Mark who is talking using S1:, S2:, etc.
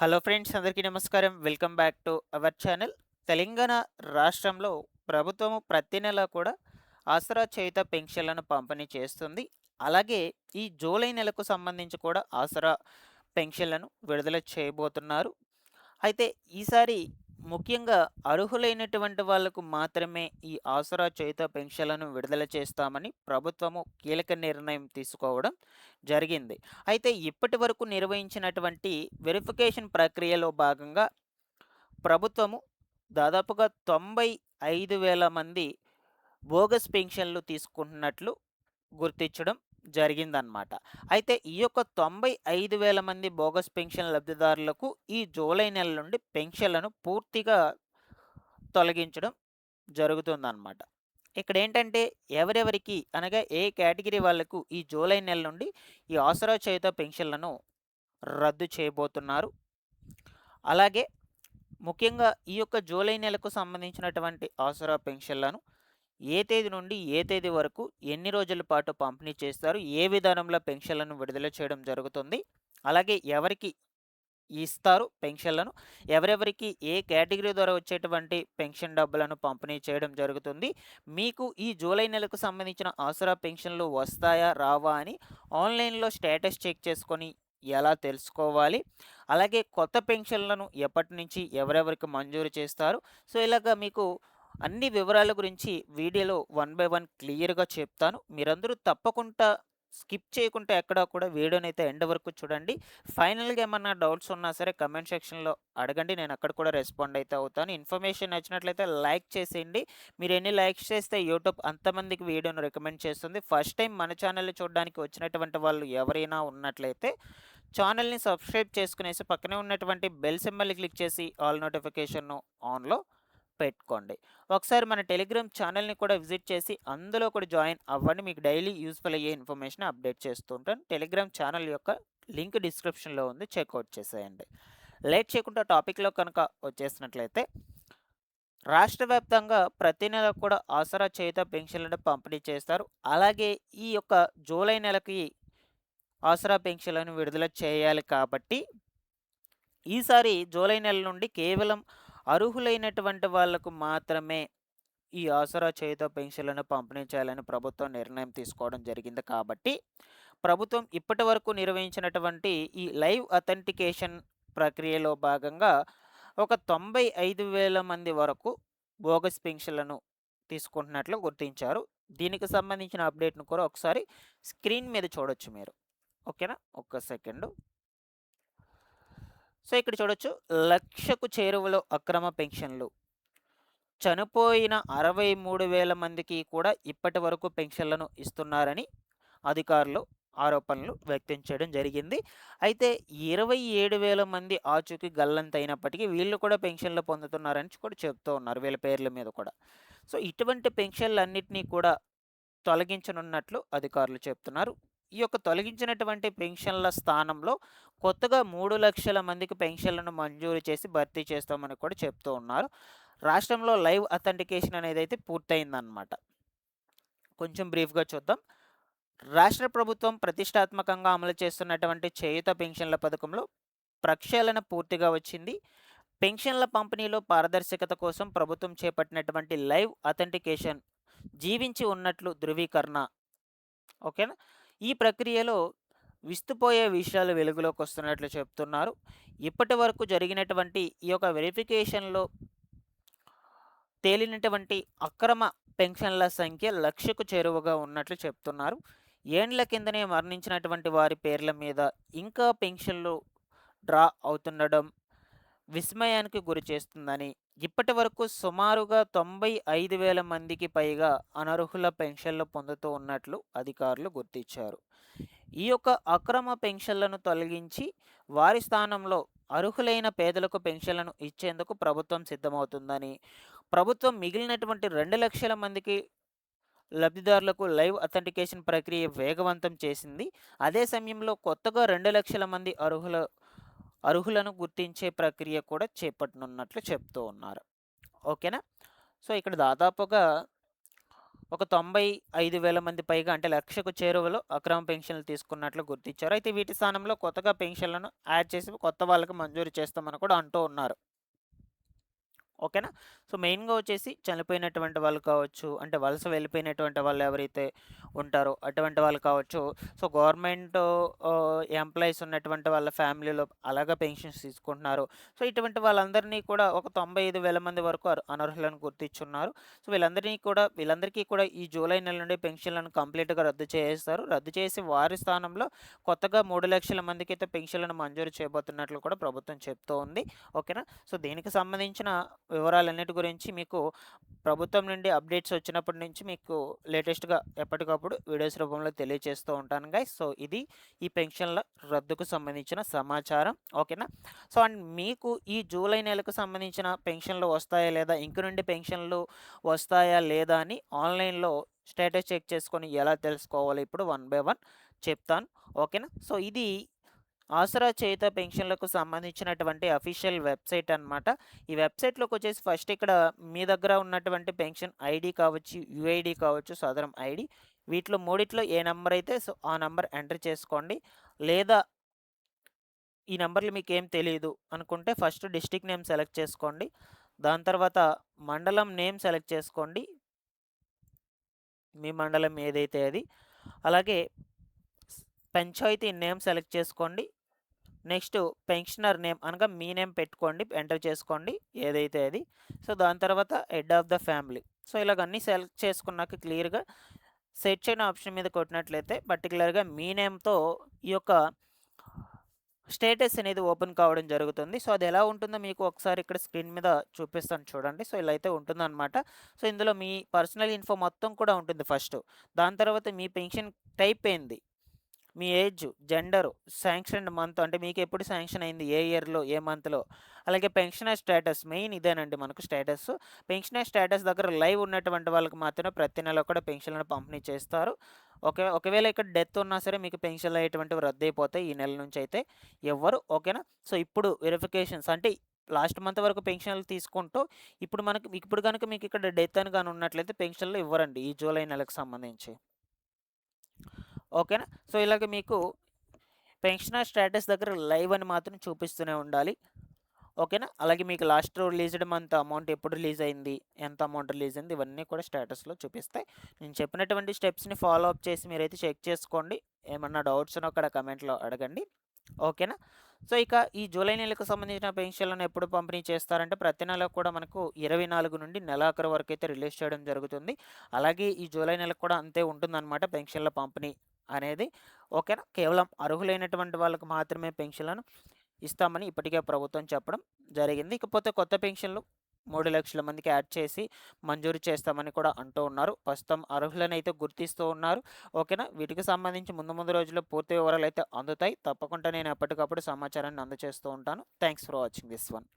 S1: Hello friends, అందరికీ నమస్కారం. Welcome back to our channel. Telangana రాష్ట్రంలో ప్రభుత్వము ప్రతి నెల కూడా ఆసరా చేయుత పెన్షన్లను పంపిణీ చేస్తుంది. అలాగే ఈ జూలై నెలకు సంబంధించి కూడా ఆసరా పెన్షన్లను విడుదల చేయబోతున్నారు. అయితే ఈసారి ముఖ్యంగా అర్హులైనటువంటి వాళ్లకు మాత్రమే ఈ ఆసరా చేయుత పెన్షన్లను విడుదల చేస్తామని ప్రభుత్వము కీలక నిర్ణయం తీసుకోవడం జరిగింది. అయితే ఇప్పటి వరకు నిర్వహించినటువంటి వెరిఫికేషన్ ప్రక్రియలో భాగంగా ప్రభుత్వము దాదాపుగా 95,000 మంది బోగస్ పెన్షన్లు తీసుకుంటున్నట్లు గుర్తించడం జరిగిందనమాట. అయితే ఈ యొక్క 95,000 మంది బోగస్ పెన్షన్ లబ్ధిదారులకు ఈ జూలై నెల నుండి పెన్షన్లను పూర్తిగా తొలగించడం జరుగుతుందనమాట. ఇక్కడేంటంటే ఎవరెవరికి అనగా ఏ కేటగిరీ వాళ్లకు ఈ జూలై నెల నుండి ఈ ఆసరా చేయుత పెన్షన్లను రద్దు చేయబోతున్నారు. అలాగే ముఖ్యంగా ఈ యొక్క జూలై నెలకు సంబంధించినటువంటి ఆసరా పెన్షన్లను ఏ తేదీ నుండి ఏ తేదీ వరకు ఎన్ని రోజుల పాటు పంపిణీ చేస్తారు, ఏ విధానంలో పెన్షన్లను విడుదల చేయడం జరుగుతుంది, అలాగే ఎవరికి ఇస్తారు పెన్షన్లను, ఎవరెవరికి ఏ కేటగిరీ ద్వారా వచ్చేటువంటి పెన్షన్ డబ్బులను పంపిణీ చేయడం జరుగుతుంది, మీకు ఈ జూలై నెలకు సంబంధించిన ఆసరా పెన్షన్లు వస్తాయా రావా అని ఆన్లైన్లో స్టేటస్ చెక్ చేసుకొని ఎలా తెలుసుకోవాలి, అలాగే కొత్త పెన్షన్లను ఎప్పటి నుంచి ఎవరెవరికి మంజూరు చేస్తారు. సో ఇలాగ మీకు అన్ని వివరాల గురించి వీడియోలో వన్ బై వన్ క్లియర్గా చెప్తాను. మీరందరూ తప్పకుండా స్కిప్ చేయకుండా ఎక్కడా కూడా వీడియోనైతే ఎండ్ వరకు చూడండి. ఫైనల్గా ఏమన్నా డౌట్స్ ఉన్నా సరే కమెంట్ సెక్షన్లో అడగండి, నేను అక్కడ కూడా రెస్పాండ్ అయితే అవుతాను. ఇన్ఫర్మేషన్ నచ్చినట్లయితే లైక్ చేసేయండి. మీరు ఎన్ని లైక్స్ చేస్తే యూట్యూబ్ అంతమందికి వీడియోను రికమెండ్ చేస్తుంది. ఫస్ట్ టైం మన ఛానల్ని చూడడానికి వచ్చినటువంటి వాళ్ళు ఎవరైనా ఉన్నట్లయితే ఛానల్ని సబ్స్క్రైబ్ చేసుకునేసి పక్కనే ఉన్నటువంటి బెల్ సింబల్ని క్లిక్ చేసి ఆల్ నోటిఫికేషన్ను ఆన్లో పెట్టుకోండి. ఒకసారి మన టెలిగ్రామ్ ఛానల్ని కూడా విజిట్ చేసి అందులో కూడా జాయిన్ అవ్వండి. మీకు డైలీ యూస్ఫుల్ అయ్యే ఇన్ఫర్మేషన్ అప్డేట్ చేస్తూ ఉంటాను. టెలిగ్రామ్ ఛానల్ యొక్క లింక్ డిస్క్రిప్షన్లో ఉంది, చెక్అవుట్ చేసేయండి. లేట్ చేయకుండా టాపిక్లో కనుక వచ్చేసినట్లయితే రాష్ట్ర వ్యాప్తంగా ప్రతి నెల కూడా ఆసరా చేయుత పెన్షన్లను పంపిణీ చేస్తారు. అలాగే ఈ యొక్క జూలై నెలకి ఆసరా పెన్షన్లను విడుదల చేయాలి కాబట్టి ఈసారి జూలై నెల నుండి కేవలం అర్హులైనటువంటి వాళ్లకు మాత్రమే ఈ ఆసరా చేయుత పెన్షన్లను పంపిణీ చేయాలని ప్రభుత్వం నిర్ణయం తీసుకోవడం జరిగింది. కాబట్టి ప్రభుత్వం ఇప్పటి వరకు నిర్వహించినటువంటి ఈ లైవ్ అథెంటికేషన్ ప్రక్రియలో భాగంగా ఒక 95,000 మంది వరకు బోగస్ పెన్షన్లను తీసుకుంటున్నట్లు గుర్తించారు. దీనికి సంబంధించిన అప్డేట్ను కూడా ఒకసారి స్క్రీన్ మీద చూడొచ్చు మీరు. ఓకేనా, ఒక్క సెకండు. సో ఇక్కడ చూడొచ్చు, 1,00,000కు చేరువలో అక్రమ పెన్షన్లు. చనిపోయిన 63,000 మందికి కూడా ఇప్పటి వరకు పెన్షన్లను ఇస్తున్నారని అధికారులు ఆరోపణలు వ్యక్తం చేయడం జరిగింది. అయితే 27,000 మంది ఆచూకీ గల్లంతైనప్పటికీ వీళ్ళు కూడా పెన్షన్లు పొందుతున్నారని కూడా చెప్తూ ఉన్నారు వీళ్ళ పేర్ల మీద కూడా. సో ఇటువంటి పెన్షన్లన్నింటినీ కూడా తొలగించనున్నట్లు అధికారులు చెప్తున్నారు. ఈ యొక్క తొలగించినటువంటి పెన్షన్ల స్థానంలో కొత్తగా 3,00,000 మందికి పెన్షన్లను మంజూరు చేసి భర్తీ చేస్తామని కూడా చెప్తూ ఉన్నారు. రాష్ట్రంలో లైవ్ అథెంటికేషన్ అనేది అయితే పూర్తయిందన్నమాట. కొంచెం బ్రీఫ్గా చూద్దాం. రాష్ట్ర ప్రభుత్వం ప్రతిష్టాత్మకంగా అమలు చేస్తున్నటువంటి చేయుత పెన్షన్ల పథకంలో ప్రక్షాళన పూర్తిగా వచ్చింది. పెన్షన్ల పంపిణీలో పారదర్శకత కోసం ప్రభుత్వం చేపట్టినటువంటి లైవ్ అథెంటికేషన్ జీవించి ఉన్నట్లు ధృవీకరణ. ఓకేనా, ఈ ప్రక్రియలో విస్తుపోయే విషయాలు వెలుగులోకి వస్తున్నట్లు చెప్తున్నారు. ఇప్పటి వరకు జరిగినటువంటి ఈ యొక్క వెరిఫికేషన్లో తేలినటువంటి అక్రమ పెన్షన్ల సంఖ్య 1,00,000కు చేరువగా ఉన్నట్లు చెప్తున్నారు. ఏండ్ల కిందనే మరణించినటువంటి వారి పేర్ల మీద ఇంకా పెన్షన్లు డ్రా అవుతుండడం విస్మయానికి గురి చేస్తుందని, ఇప్పటి వరకు సుమారుగా 95,000 మందికి పైగా అనర్హుల పెన్షన్లు పొందుతూ ఉన్నట్లు అధికారులు గుర్తించారు. ఈ యొక్క అక్రమ పెన్షన్లను తొలగించి వారి స్థానంలో అర్హులైన పేదలకు పెన్షన్లను ఇచ్చేందుకు ప్రభుత్వం సిద్ధమవుతుందని, ప్రభుత్వం మిగిలినటువంటి 2,00,000 మందికి లబ్ధిదారులకు లైవ్ అథెంటికేషన్ ప్రక్రియ వేగవంతం చేసింది. అదే సమయంలో కొత్తగా 2,00,000 మంది అర్హులను గుర్తించే ప్రక్రియ కూడా చేపట్టనున్నట్లు చెప్తూ ఉన్నారు. ఓకేనా, సో ఇక్కడ దాదాపుగా ఒక 95,000 మంది పైగా అంటే లక్షకు చేరువలో అక్రమ పెన్షన్లు తీసుకున్నట్లు గుర్తించారు. అయితే వీటి స్థానంలో కొత్తగా పెన్షన్లను యాడ్ చేసి కొత్త వాళ్ళకి మంజూరు చేస్తామని కూడా అంటూ ఉన్నారు. ఓకేనా. సో, మెయిన్‌గా వచ్చేసి చనిపోయినటువంటి వాళ్ళు కావచ్చు, అంటే వలస వెళ్ళిపోయినటువంటి వాళ్ళు ఎవరైతే ఉంటారో అటువంటి వాళ్ళు కావచ్చు. సో, గవర్నమెంట్ ఎంప్లాయీస్ ఉన్నటువంటి వాళ్ళ ఫ్యామిలీలో అలాగా పెన్షన్స్ తీసుకుంటున్నారు. సో, ఇటువంటి వాళ్ళందరినీ కూడా ఒక 95,000 మంది వరకు అనర్హులను గుర్తించున్నారు. సో, వీళ్ళందరికీ కూడా ఈ జూలై నెల నుండి పెన్షన్‌లను కంప్లీట్‌గా రద్దు చేసేస్తారు. రద్దు చేసి వారి స్థానంలో కొత్తగా 3,00,000 మందికైతే పెన్షన్‌లను మంజూరు చేయబోతున్నట్లు కూడా ప్రభుత్వం చెప్తూ ఉంది. ఓకేనా. సో, దీనికి సంబంధించిన వివరాలన్నిటి గురించి మీకు ప్రభుత్వం నుండి అప్డేట్స్ వచ్చినప్పటి నుంచి మీకు లేటెస్ట్‌గా ఎప్పటికప్పుడు వీడియోస్ రూపంలో తెలియజేస్తూ ఉంటాను గైస్. సో, ఇది ఈ పెన్షన్ల రద్దుకు సంబంధించిన సమాచారం. ఓకేనా. సో, అండ్ మీకు ఈ జూలై నెలకు సంబంధించిన పెన్షన్లు వస్తాయా లేదా, ఇంక నుండి పెన్షన్లు వస్తాయా లేదా అని ఆన్‌లైన్‌లో స్టేటస్ చెక్ చేసుకొని ఎలా తెలుసుకోవాలో ఇప్పుడు వన్ బై వన్ చెప్తాను. ఓకేనా. సో, ఇది ఆసరా చేయుత పెన్షన్లకు సంబంధించినటువంటి అఫీషియల్ వెబ్సైట్ అనమాట. ఈ వెబ్సైట్‌లోకి వచ్చేసి ఫస్ట్ ఇక్కడ మీ దగ్గర ఉన్నటువంటి పెన్షన్ ఐడీ కావచ్చు, యూఐడీ కావచ్చు, సదరం ఐడీ వీటిలో మూడిట్లో ఏ నంబర్ అయితే సో ఆ నంబర్ ఎంటర్ చేసుకోండి. లేదా ఈ నంబర్లు మీకేం తెలీదు అనుకుంటే ఫస్ట్ డిస్ట్రిక్ట్ నేమ్ సెలెక్ట్ చేసుకోండి. దాని తర్వాత మండలం నేమ్ సెలెక్ట్ చేసుకోండి. మీ మండలం ఏదైతే అది. అలాగే పంచాయతీ నేమ్ సెలెక్ట్ చేసుకోండి. నెక్స్ట్ పెన్షనర్ నేమ్ అనగా మీ నేమ్ పెట్టుకోండి, ఎంటర్ చేసుకోండి ఏదైతే అది. సో, దాని తర్వాత head of the family. So, ఇలాగ అన్నీ సెలెక్ట్ చేసుకున్నాక క్లియర్‌గా సెర్చ్ అనే ఆప్షన్ మీద కొట్టినట్లయితే పర్టిక్యులర్‌గా మీ నేమ్‌తో ఈ యొక్క స్టేటస్ అనేది ఓపెన్ కావడం జరుగుతుంది. సో, అది ఎలా ఉంటుందో మీకు ఒకసారి ఇక్కడ స్క్రీన్ మీద చూపిస్తాను చూడండి. సో, ఇలా అయితే ఉంటుందనమాట. సో, ఇందులో మీ పర్సనల్ ఇన్ఫో మొత్తం కూడా ఉంటుంది ఫస్టు. దాని తర్వాత మీ పెన్షన్ టైప్ ఏంది, మీ ఏజ్, జెండరు, శాంక్షన్డ్ మంత్ అంటే మీకు ఎప్పుడు శాంక్షన్ అయింది, ఏ ఇయర్‌లో, ఏ మంత్‌లో, అలాగే పెన్షనర్ స్టేటస్ మెయిన్ ఇదేనండి మనకు స్టేటస్. పెన్షనర్ స్టేటస్ దగ్గర లైవ్ ఉన్నటువంటి వాళ్ళకి మాత్రమే ప్రతి నెల కూడా పెన్షన్‌లను పంపిణీ చేస్తారు. ఒకవేళ ఇక్కడ డెత్ ఉన్నా సరే మీకు పెన్షన్‌లు అనేటువంటివి రద్దయిపోతాయి ఈ నెల నుంచి అయితే ఇవ్వరు. ఓకేనా. సో, ఇప్పుడు వెరిఫికేషన్స్ అంటే లాస్ట్ మంత్ వరకు పెన్షన్‌లు తీసుకుంటూ ఇప్పుడు గనుక మీకు ఇక్కడ డెత్ అని గాని ఉన్నట్లయితే పెన్షన్‌లు ఇవ్వరండి ఈ జూలై నెలకు సంబంధించి. ఓకేనా. సో, ఇలాగ మీకు పెన్షనర్ స్టేటస్ దగ్గర లైవ్ అని మాత్రం చూపిస్తూనే ఉండాలి. ఓకేనా. అలాగే మీకు లాస్ట్ రిలీజ్డ్ మంత్ అమౌంట్ ఎప్పుడు రిలీజ్ అయింది, ఎంత అమౌంట్ రిలీజ్ అయింది ఇవన్నీ కూడా స్టేటస్‌లో చూపిస్తాయి. నేను చెప్పినటువంటి స్టెప్స్‌ని ఫాలో అప్ చేసి మీరైతే చెక్ చేసుకోండి. ఏమన్నా డౌట్స్ ఉన్నా అక్కడ కమెంట్‌లో అడగండి. ఓకేనా. సో, ఇక ఈ జూలై నెలకు సంబంధించిన పెన్షన్‌లను ఎప్పుడు పంపిణీ చేస్తారంటే ప్రతి నెల కూడా మనకు 24 నుండి నెలాఖరు వరకు అయితే రిలీజ్ చేయడం జరుగుతుంది. అలాగే ఈ జూలై నెలకు కూడా అంతే ఉంటుందన్నమాట పెన్షన్ల పంపిణీ అనేది. ఓకేనా. కేవలం అర్హులైనటువంటి వాళ్ళకి మాత్రమే పెన్షన్‌లను ఇస్తామని ఇప్పటికే ప్రభుత్వం చెప్పడం జరిగింది. ఇకపోతే కొత్త పెన్షన్లు 3,00,000 మందికి యాడ్ చేసి మంజూరు చేస్తామని కూడా అంటూ ఉన్నారు. ప్రస్తుతం అర్హులనైతే గుర్తిస్తూ ఉన్నారు. ఓకేనా. వీటికి సంబంధించి ముందు రోజుల్లో పూర్తి వివరాలు అయితే అందుతాయి. తప్పకుండా నేను ఎప్పటికప్పుడు సమాచారాన్ని అందజేస్తూ ఉంటాను. Thanks for watching this one.